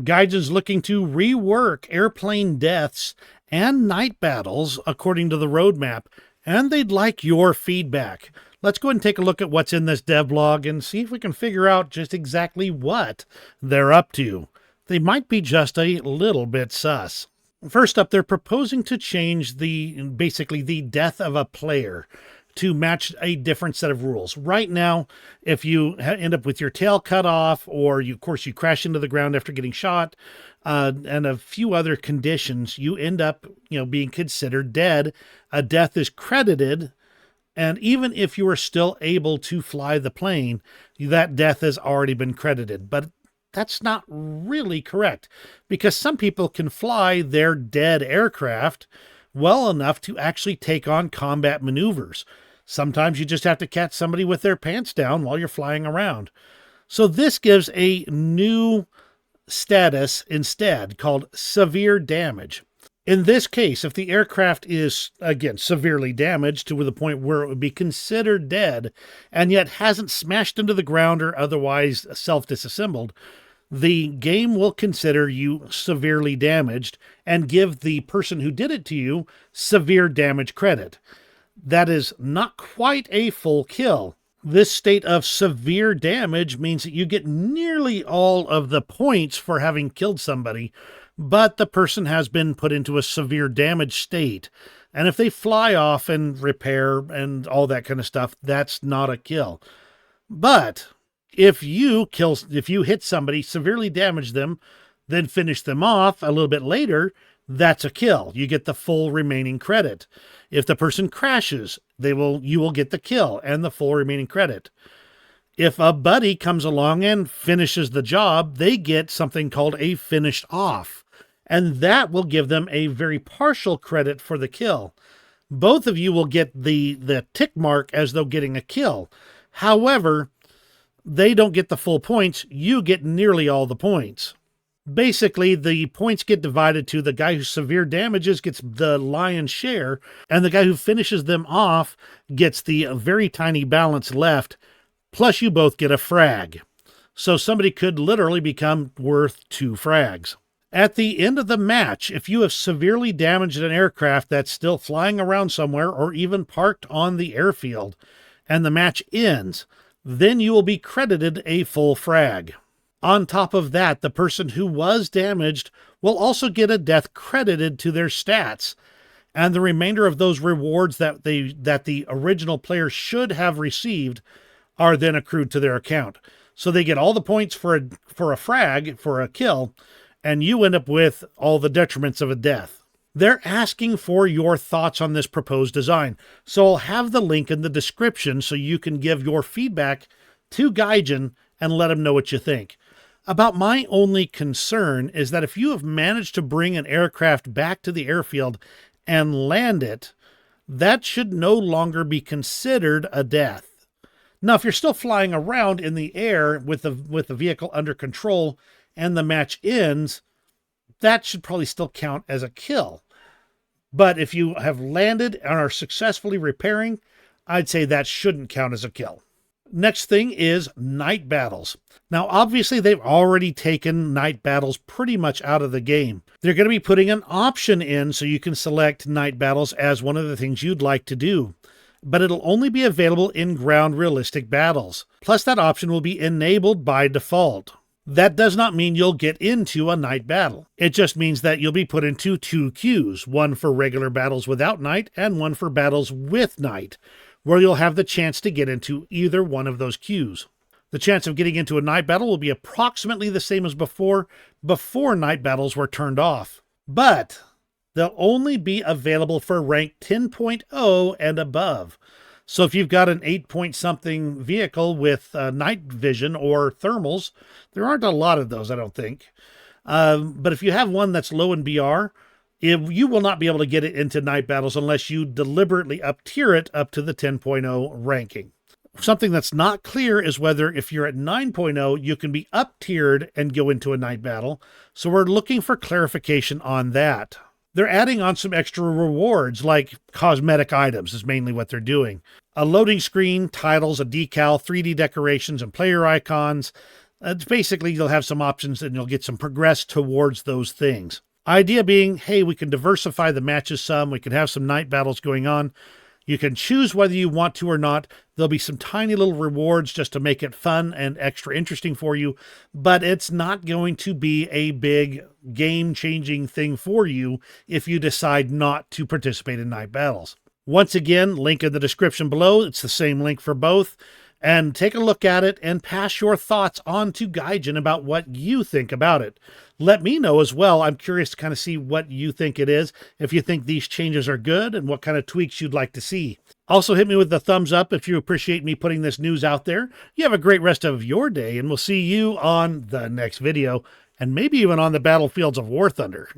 Gaijin's looking to rework airplane deaths and night battles according to the roadmap, and they'd like your feedback. Let's go ahead and take a look at what's in this devblog and see if we can figure out just exactly what they're up to. They might be just a little bit sus. First up, they're proposing to change basically the death of a player to match a different set of rules. Right now, if you end up with your tail cut off, or of course you crash into the ground after getting shot, and a few other conditions, you end up, being considered dead. A death is credited, and even if you are still able to fly the plane, that death has already been credited. But that's not really correct, because some people can fly their dead aircraft well enough to actually take on combat maneuvers. Sometimes you just have to catch somebody with their pants down while you're flying around. So this gives a new status instead called severe damage. In this case, if the aircraft is, again, severely damaged to the point where it would be considered dead and yet hasn't smashed into the ground or otherwise self-disassembled, the game will consider you severely damaged and give the person who did it to you severe damage credit. That is not quite a full kill. This state of severe damage means that you get nearly all of the points for having killed somebody, but the person has been put into a severe damage state. And if they fly off and repair and all that kind of stuff, that's not a kill. But if you hit somebody, severely damage them, then finish them off a little bit later, that's a kill. You get the full remaining credit. If the person crashes, you will get the kill and the full remaining credit. If a buddy comes along and finishes the job, they get something called a finished off, and that will give them a very partial credit for the kill. Both of you will get the tick mark as though getting a kill. However, they don't get the full points. You get nearly all the points. Basically, the points get divided to the guy who severe damages gets the lion's share, and the guy who finishes them off gets the very tiny balance left, plus you both get a frag. So somebody could literally become worth 2 frags. At the end of the match, if you have severely damaged an aircraft that's still flying around somewhere or even parked on the airfield, and the match ends, then you will be credited a full frag. On top of that, the person who was damaged will also get a death credited to their stats, and the remainder of those rewards that the original player should have received are then accrued to their account. So they get all the points for a frag, for a kill, and you end up with all the detriments of a death. They're asking for your thoughts on this proposed design, so I'll have the link in the description so you can give your feedback to Gaijin and let him know what you think. About my only concern is that if you have managed to bring an aircraft back to the airfield and land it, that should no longer be considered a death. Now, if you're still flying around in the air with the vehicle under control and the match ends, that should probably still count as a kill. But if you have landed and are successfully repairing, I'd say that shouldn't count as a kill. Next thing is night battles. Now, obviously, they've already taken night battles pretty much out of the game. They're going to be putting an option in so you can select night battles as one of the things you'd like to do. But it'll only be available in ground realistic battles. Plus, that option will be enabled by default. That does not mean you'll get into a night battle. It just means that you'll be put into 2 queues, one for regular battles without night and one for battles with night, where you'll have the chance to get into either one of those queues. The chance of getting into a night battle will be approximately the same as before night battles were turned off. But they'll only be available for rank 10.0 and above. So if you've got an 8-point-something vehicle with night vision or thermals, there aren't a lot of those, I don't think. But if you have one that's low in BR, you will not be able to get it into night battles unless you deliberately up-tier it up to the 10.0 ranking. Something that's not clear is whether if you're at 9.0, you can be up-tiered and go into a night battle. So we're looking for clarification on that. They're adding on some extra rewards, like cosmetic items is mainly what they're doing. A loading screen, titles, a decal, 3D decorations, and player icons. Basically, you'll have some options and you'll get some progress towards those things. Idea being, hey, we can diversify the matches some. We can have some night battles going on. You can choose whether you want to or not. There'll be some tiny little rewards just to make it fun and extra interesting for you, but it's not going to be a big game-changing thing for you if you decide not to participate in night battles. Once again, link in the description below. It's the same link for both. And take a look at it and pass your thoughts on to Gaijin about what you think about it. Let me know as well. I'm curious to kind of see what you think it is, if you think these changes are good and what kind of tweaks you'd like to see. Also, hit me with the thumbs up if you appreciate me putting this news out there. You have a great rest of your day, and we'll see you on the next video, and maybe even on the battlefields of War Thunder.